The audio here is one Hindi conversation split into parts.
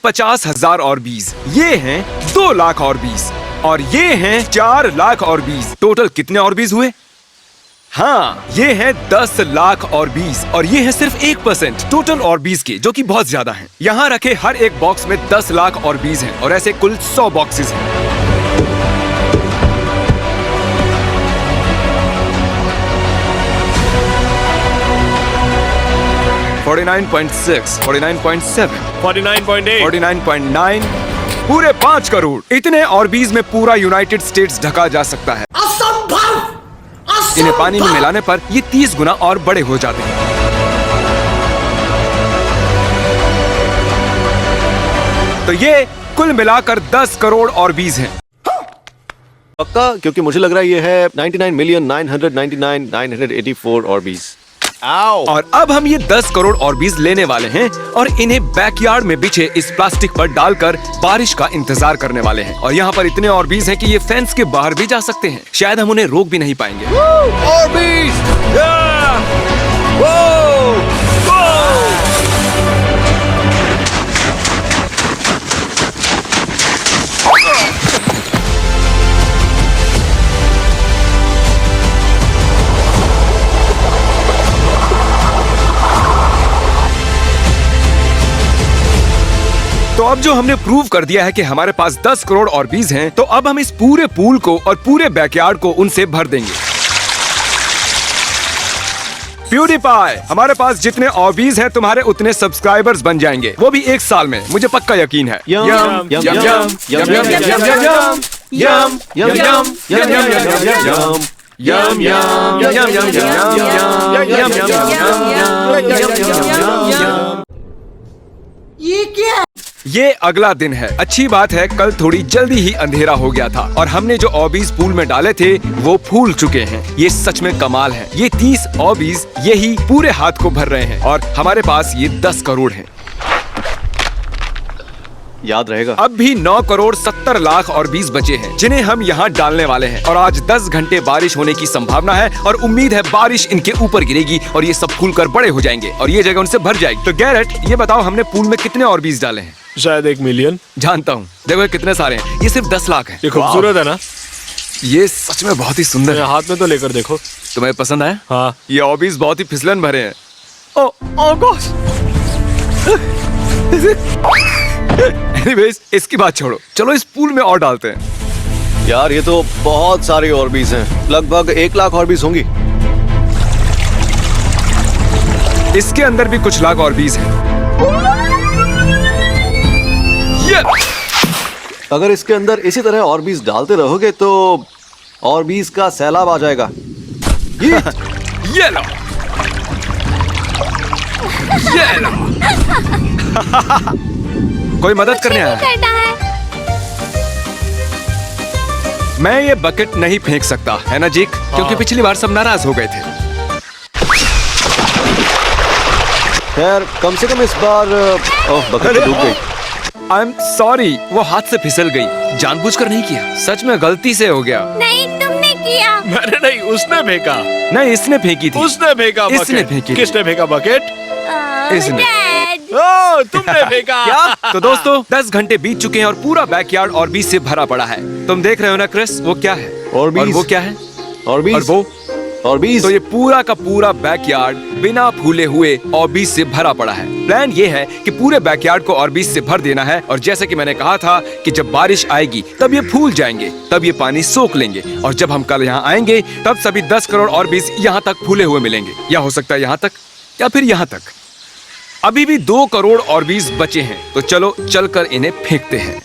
50,000 ऑर्बीज, ये हैं 2 लाख ऑर्बीज और ये हैं 4 लाख ऑर्बीज। टोटल कितने ऑर्बीज हुए? हाँ, ये है 10 लाख ऑर्बीज और ये है सिर्फ 1% टोटल ऑर्बीज के, जो कि बहुत ज्यादा हैं। यहाँ रखे हर एक बॉक्स में 10 लाख ऑर्बीज हैं और ऐसे कुल 100 बॉक्सेस हैं। $49.6, $49.7, $49.8, $49.9, पूरे 5 करोड़। इतने ऑर्बीज में पूरा यूनाइटेड स्टेट्स ढका जा सकता है। इन्हें पानी में मिलाने पर ये 30 गुना और बड़े हो जाते हैं। तो ये कुल मिलाकर 10 करोड़ ऑर्बीज हैं। पक्का? क्योंकि मुझे लग रहा है ये है 99,999,984 ऑर्बीज। और अब हम ये 10 करोड़ ऑर्बीज लेने वाले हैं और इन्हें बैकयार्ड में बिछे इस प्लास्टिक पर डालकर बारिश का इंतजार करने वाले हैं। और यहाँ पर इतने ऑर्बीज हैं कि ये फेंस के बाहर भी जा सकते हैं। शायद हम उन्हें रोक भी नहीं पाएंगे। ऑर्बीज! तो अब जो हमने प्रूव कर दिया है कि हमारे पास 10 करोड़ ऑर्बीज हैं, तो अब हम इस पूरे पूल को और पूरे बैकयार्ड को उनसे भर देंगे। प्यूडीपाई, हमारे पास जितने ऑर्बीज हैं तुम्हारे उतने सब्सक्राइबर्स बन जाएंगे, वो भी 1 साल में। मुझे पक्का यकीन है। ये क्या? ये अगला दिन है। अच्छी बात है, कल थोड़ी जल्दी ही अंधेरा हो गया था और हमने जो ऑर्बीज पूल में डाले थे वो फूल चुके हैं। ये सच में कमाल है। ये 30 ऑर्बीज यही पूरे हाथ को भर रहे हैं और हमारे पास ये 10 करोड़ हैं। याद रहेगा। अब भी 9 करोड़ 70 लाख ऑर्बीज बचे हैं जिन्हें हम यहाँ डालने वाले हैं। और आज 10 घंटे बारिश होने की संभावना है और उम्मीद है बारिश इनके ऊपर गिरेगी और ये सब फूलकर बड़े हो जाएंगे और ये जगह उनसे भर जाएगी। तो गैरेट, ये बताओ हमने पूल में कितने ऑर्बीज डाले हैं? शायद 1 मिलियन। जानता हूँ, देखो ये कितने सारे हैं। ये सिर्फ 10 लाख है। ये खूबसूरत है ना? ये सच में बहुत ही सुंदर है। हाथ में तो लेकर देखो। तुम्हें पसंद आया? हाँ। ये ऑर्बीज बहुत ही फिसलन भरे हैं। ओह गॉश। एनीवेज, इसकी बात छोड़ो, चलो इस पूल में और डालते हैं। यार ये तो बहुत सारी ऑर्बीज हैं। लगभग 1 लाख ऑर्बीज होंगी। इसके अंदर भी कुछ लाख ऑर्बीज हैं। अगर इसके अंदर इसी तरह ऑर्बीज डालते रहोगे तो ऑर्बीज का सैलाब आ जाएगा। ये लो। ये लो। कोई मदद करने आया है? मैं ये बकेट नहीं फेंक सकता, है ना जीक? क्योंकि पिछली बार सब नाराज हो गए थे। खैर, कम से कम इस बार बकेट डूब गई। आई एम सॉरी, वो हाथ से फिसल गई। जानबूझकर नहीं किया, सच में गलती से हो गया। नहीं, तुमने किया। मैंने नहीं, उसने फेंका। नहीं, इसने फेंकी थी। उसने फेंका बकेट। इसने फेंकी। किसने फेंका बकेट? इसने। ओह, तुमने फेंका। क्या? तो दोस्तों, 10 घंटे बीत चुके हैं और पूरा बैकयार्ड ऑर्बीज से भरा पड़ा है। तुम देख रहे हो ना क्रिस, वो क्या है? ऑर्बीज। और वो क्या है? ऑर्बीज। और वो ऑर्बीज। तो ये पूरा का पूरा बैकयार्ड बिना फूले हुए ऑर्बीज से भरा पड़ा है। प्लान ये है कि पूरे बैकयार्ड को ऑर्बीज से भर देना है और जैसे कि मैंने कहा था कि जब बारिश आएगी तब ये फूल जाएंगे, तब ये पानी सोख लेंगे और जब हम कल यहाँ आएंगे तब सभी 10 करोड़ ऑर्बीज यहाँ तक फूले हुए मिलेंगे, या हो सकता है यहाँ तक या फिर यहाँ तक। अभी भी 2 करोड़ ऑर्बीज बचे हैं, तो चलो चलकर इन्हें फेंकते हैं।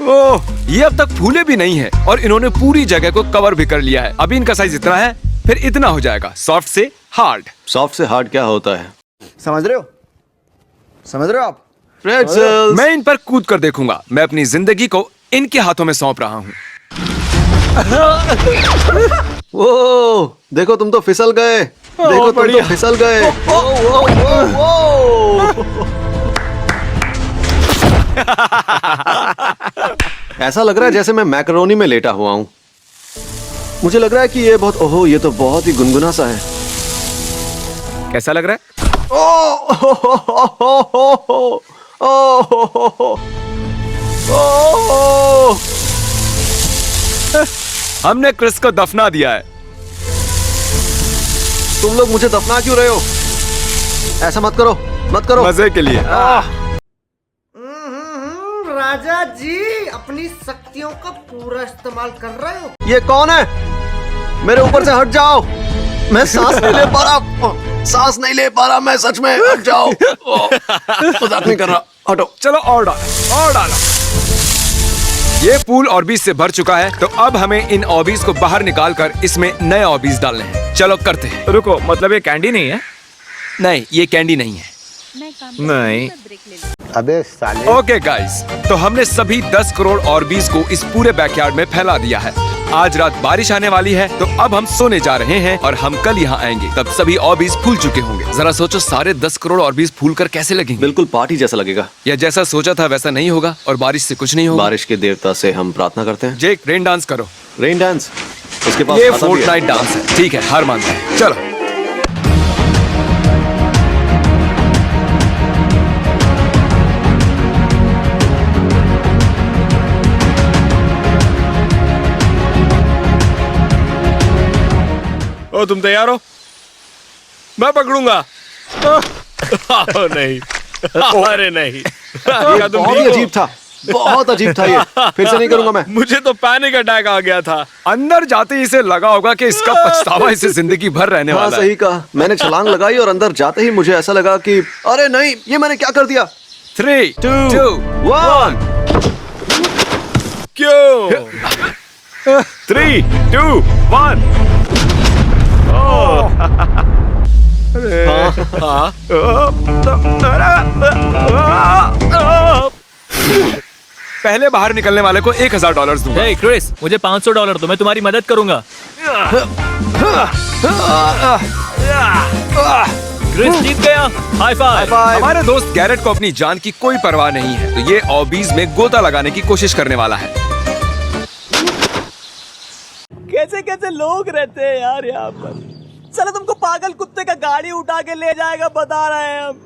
ओह, ये अब तक फूले भी नहीं है और इन्होंने पूरी जगह को कवर भी कर लिया है। अभी इनका साइज इतना है, फिर इतना हो जाएगा। सॉफ्ट से हार्ड। सॉफ्ट से हार्ड क्या होता है? समझ रहे हो? समझ रहे हो आप? प्रेट्ज़ल्स। मैं इन पर कूद कर देखूंगा। मैं अपनी जिंदगी को इनके हाथों में सौंप रहा हूँ। ओह, देखो तुम तो फिसल गए। देखो तुम तो फिसल गए। ऐसा लग रहा है जैसे मैं मैकरोनी में लेटा हुआ हूँ। मुझे लग रहा है कि ये बहुत, ओहो, ये तो बहुत ही गुनगुना सा है। कैसा लग रहा है? हमने क्रिस को दफना दिया है। तुम लोग मुझे दफना क्यों रहे हो? ऐसा मत करो, मत करो। मजे के लिए। राजा जी अपनी शक्तियों का पूरा इस्तेमाल कर रहे हो। ये कौन है? मेरे ऊपर से हट जाओ। मैं सांस नहीं ले पा रहा, सांस नहीं ले पा रहा मैं, सच में। हट जाओ। मजाक नहीं कर रहा, हटो। चलो और डालो, और डालो। ये पूल ऑर्बिस से भर चुका है, तो अब हमें इन ऑर्बिस को बाहर निकालकर इसमें नए ऑर्बिस डालने हैं। चलो करते हैं। रुको, मतलब ये कैंडी नहीं है? नहीं, ये कैंडी नहीं है। नहीं। अबे साले। ओके गाइस, तो हमने सभी 10 करोड़ ऑर्बिस को इस पूरे बैकयार्ड में फैला दिया है। आज रात बारिश आने वाली है, तो अब हम सोने जा रहे हैं और हम कल यहाँ आएंगे, तब सभी ऑर्बिस फूल चुके होंगे। जरा सोचो, सारे 10 करोड़ ऑर्बिस फूल कर कैसे लगेंगे? बिल्कुल पार्टी जैसा लगेगा। या जैसा सोचा था वैसा नहीं होगा और बारिश से कुछ नहीं होगा। बारिश के देवता से हम प्रार्थना करते हैं। जेक, रेन डांस करो। Rain dance? उसके पास ये खाता भी है। फोर्टनाइट डांस है। ठीक है, हार मानते हैं। चलो। ओ, तुम तैयार हो? मैं पकड़ूंगा। नहीं। अरे नहीं। ये बहुत ही अजीब था, बहुत अजीब था ये। फिर से नहीं करूंगा मैं। मुझे तो पैनिक अटैक आ गया था। अंदर जाते ही इसे लगा होगा कि इसका पछतावा इसे जिंदगी भर रहने हाँ वाला है। सही कहा। मैंने छलांग लगाई और अंदर जाते ही मुझे ऐसा लगा कि अरे नहीं, ये मैंने क्या कर दिया। 3, 2, 1। क्यों? 3, 2, 1। पहले बाहर निकलने वाले को $1000 दूंगा। हे क्रिस, मुझे $500 दो, मैं तुम्हारी मदद करूंगा। क्रिस जीत गया। High five. हमारे दोस्त गैरेट को अपनी जान की कोई परवाह नहीं है, तो ये ऑर्बिस में गोता लगाने की कोशिश करने वाला है। कैसे कैसे लोग रहते हैं यार यहाँ पर। चलो, तुमको पागल कुत्ते का गाड़ी उठा के ले जाएगा, बता रहे हैं हम।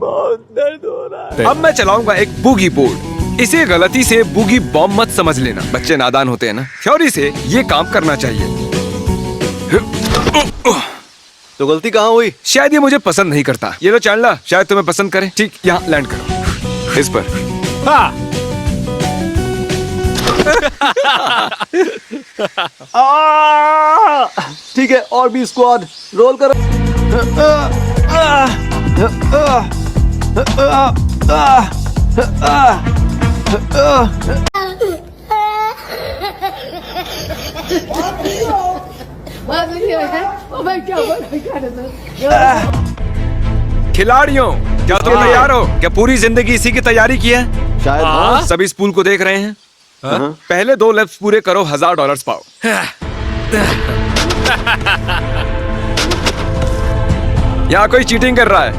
बहुत दर्द हो रहा है। अब मैं चलाऊंगा एक बूगी बोर्ड। इसे गलती से बूगी बॉम्ब मत समझ लेना, बच्चे नादान होते हैं ना। थ्योरी से ये काम करना चाहिए। तो गलती कहाँ हुई? शायद ये मुझे पसंद नहीं करता। ये लो चैंडलर, शायद तुम्हें पसंद करे। ठीक, यहाँ लैंड करो, इस पर। हाँ। ठीक है, और भी स्क्वाड रोल करो। खिलाड़ियों, क्या तुम तैयार हो? क्या पूरी जिंदगी इसी की तैयारी की है? शायद हाँ। सब इस पूल को देख रहे हैं। हाँ। पहले 2 लेफ्ट पूरे करो, $1000 पाओ। यहाँ कोई चीटिंग कर रहा है।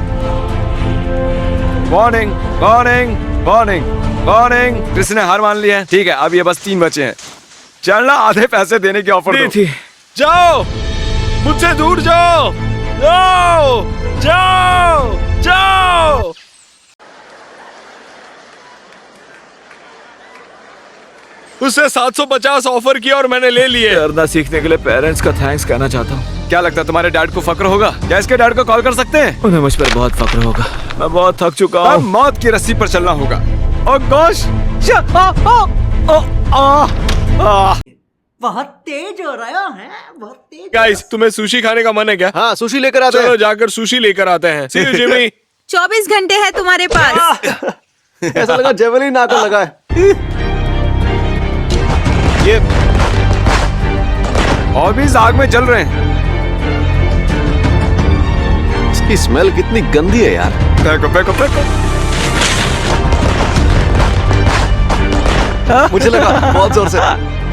Warning, warning, warning, warning. किसने हार मान लिया है? ठीक है, अब ये बस 3 बचे हैं। चलना, आधे पैसे देने की ऑफर दो। जाओ, मुझसे दूर जाओ। जाओ, जाओ, जाओ। उससे 750 ऑफर किया और मैंने ले लिए। तैरना सीखने के लिए पेरेंट्स का थैंक्स कहना चाहता हूँ। क्या लगता है तुम्हारे डैड को फक्र होगा? क्या इसके डैड को कॉल कर सकते हैं? उन्हें मुझ पर बहुत फक्र होगा। मैं बहुत थक चुका अब हूँ। मौत की रस्सी पर चलना होगा। और गोश, बहुत तेज हो रहे हो, हैं? बहुत तेज। गाइस, तुम्हें सुशी खाने का मन है क्या? हाँ, सुशी लेकर आते चलो हैं। जाकर सुशी लेकर आते हैं। See you, Jimmy. 24 घंटे है तुम्हारे पास। ऐसा लगा जेवलिन आकर लगा है। ये ऑर्बिस आग में जल रहे हैं। इसकी स्मेल कितनी गंदी है यार। फेंको, फेंको, फेंको। मुझे लगा बहुत जोर से।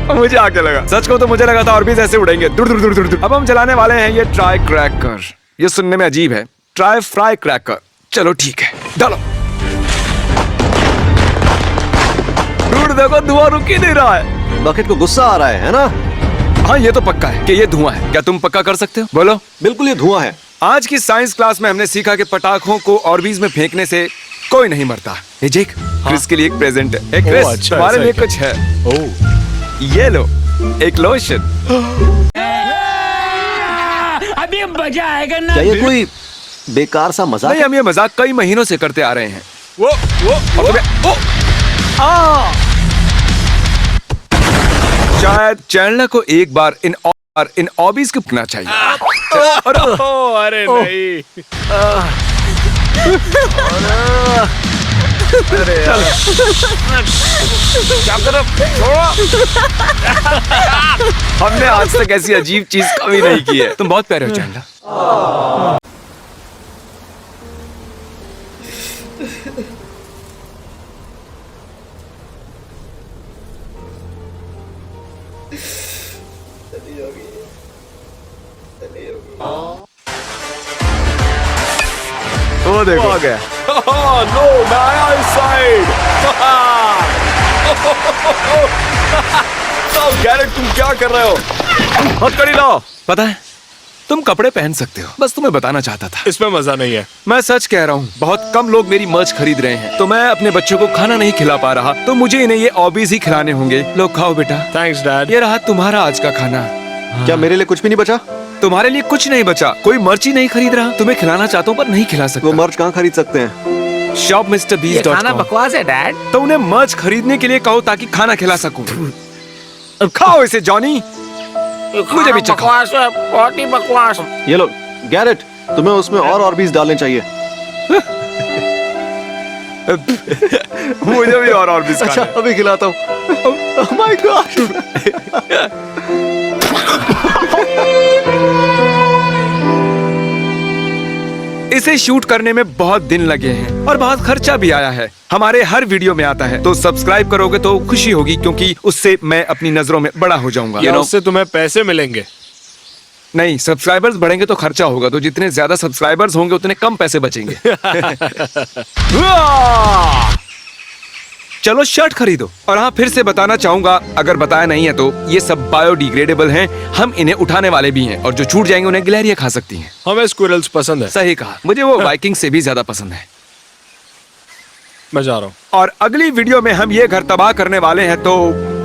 मुझे आगे लगा, सच को तो मुझे लगा था ऑर्बिस ऐसे उड़ेंगे, दूर दूर दूर दूर दूर। अब हम चलाने वाले हैं ये ट्राई क्रैकर। ये सुनने में अजीब है, ट्राई फ्राई क्रैकर। चलो ठीक है, डालो। दूर देखो, धुआं रुक ही नहीं रहा है। बकेट को गुस्सा आ रहा है ना? हाँ, ये तो पक्का है कि ये धुआं है। क्या तुम पक्का कर सकते हो? बोलो। बिल्कुल, ये धुआं है। आज की साइंस क्लास में हमने सीखा कि पटाखों को ऑर्बिट में फेंकने से कोई नहीं मरता। ये जेक, क्रिस के लिए एक प्रेजेंट है। क्रिस, अच्छा, तुम्हारे ऐसा लिए है कुछ है। ओह, ये लो, एक लोशन। अभी मजा आएगा ना। क्या ये कोई बेकार सा मजाक नहीं, है? हम ये मजाक कई महीनों से करते आ रहे हैं। वो और तुम्हें- ओ! शायद चैंडलर को एक बार इन ऑबिस को पूछना चाहिए। अरे नहीं। क्या करो? हमने आज तक ऐसी अजीब चीज कभी नहीं की है। तुम बहुत प्यारे हो चैंडलर। वो देखो आ गया। नो नया साइड। गैरेट, तुम क्या कर रहे हो? हथकड़ी लाओ। पता है, तुम कपड़े पहन सकते हो, बस तुम्हें बताना चाहता था। इसमें मजा नहीं है। मैं सच कह रहा हूँ, बहुत कम लोग मेरी मर्च खरीद रहे हैं, तो मैं अपने बच्चों को खाना नहीं खिला पा रहा, तो मुझे इन्हें ये ऑबीज ही खिलाने होंगे। लो खाओ बेटा। Thanks dad. ये रहा तुम्हारा आज का खाना। क्या मेरे लिए कुछ भी नहीं बचा? तुम्हारे लिए कुछ नहीं बचा। कोई मर्च ही नहीं खरीद रहा। तुम्हें खिलाना चाहता हूँ पर नहीं खिला वो सकता। मर्च कहाँ खरीद सकते हैं? शॉप मिस्टर बीस खाना बकवास है डैड। तो उन्हें मर्च खरीदने के लिए कहो ताकि खाना खिला सकूं। खाओ इसे जॉनी। मुझे भी चखाओ। बकवास है, बहुत ही बकवास। ये लो गैरेट, तुम्हें उसमें और ऑर्बिट डालने चाहिए। मुझे भी और भी अच्छा अभी खिलाता हूँ। My God. इसे शूट करने में बहुत दिन लगे हैं और बहुत खर्चा भी आया है। हमारे हर वीडियो में आता है, तो सब्सक्राइब करोगे तो खुशी होगी, क्योंकि उससे मैं अपनी नजरों में बड़ा हो जाऊंगा। या उससे तुम्हें पैसे मिलेंगे? नहीं, सब्सक्राइबर्स बढ़ेंगे तो खर्चा होगा, तो जितने ज्यादा सब्सक्राइबर्स होंगे उतने कम पैसे बचेंगे। चलो शर्ट खरीदो। और हाँ, फिर से बताना चाहूंगा, अगर बताया नहीं है तो ये सब बायोडिग्रेडेबल हैं। हम इन्हें उठाने वाले भी हैं, और जो छूट जाएंगे उन्हें गिलहरियां खा सकती हैं। हमें स्क्विरल्स पसंद है। सही कहा, मुझे वो वाइकिंग से भी ज्यादा पसंद है। मैं जा रहा हूँ। और अगली वीडियो में हम ये घर तबाह करने वाले हैं, तो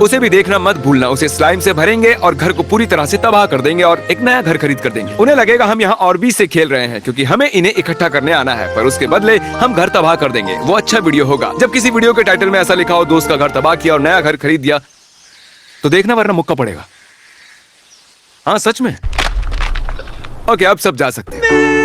उसे भी देखना मत भूलना। उसे स्लाइम से भरेंगे और घर को पूरी तरह से तबाह कर देंगे और एक नया घर खरीद कर देंगे। उन्हें लगेगा हम यहाँ ऑर्बिट से खेल रहे हैं, क्योंकि हमें इन्हें इकट्ठा करने आना है, पर उसके बदले हम घर तबाह कर देंगे। वो अच्छा वीडियो होगा। जब किसी वीडियो के टाइटल में ऐसा लिखा हो, दोस्त का घर तबाह किया और नया घर खरीद दिया, तो देखना, वरना मुक्का पड़ेगा। हाँ सच में। ओके, अब सब जा सकते हैं।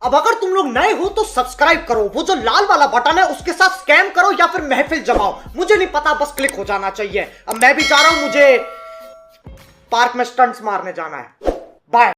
अब अगर तुम लोग नए हो तो सब्सक्राइब करो, वो जो लाल वाला बटन है उसके साथ स्कैम करो या फिर महफिल जमाओ, मुझे नहीं पता, बस क्लिक हो जाना चाहिए। अब मैं भी जा रहा हूं, मुझे पार्क में स्टंट्स मारने जाना है। बाय।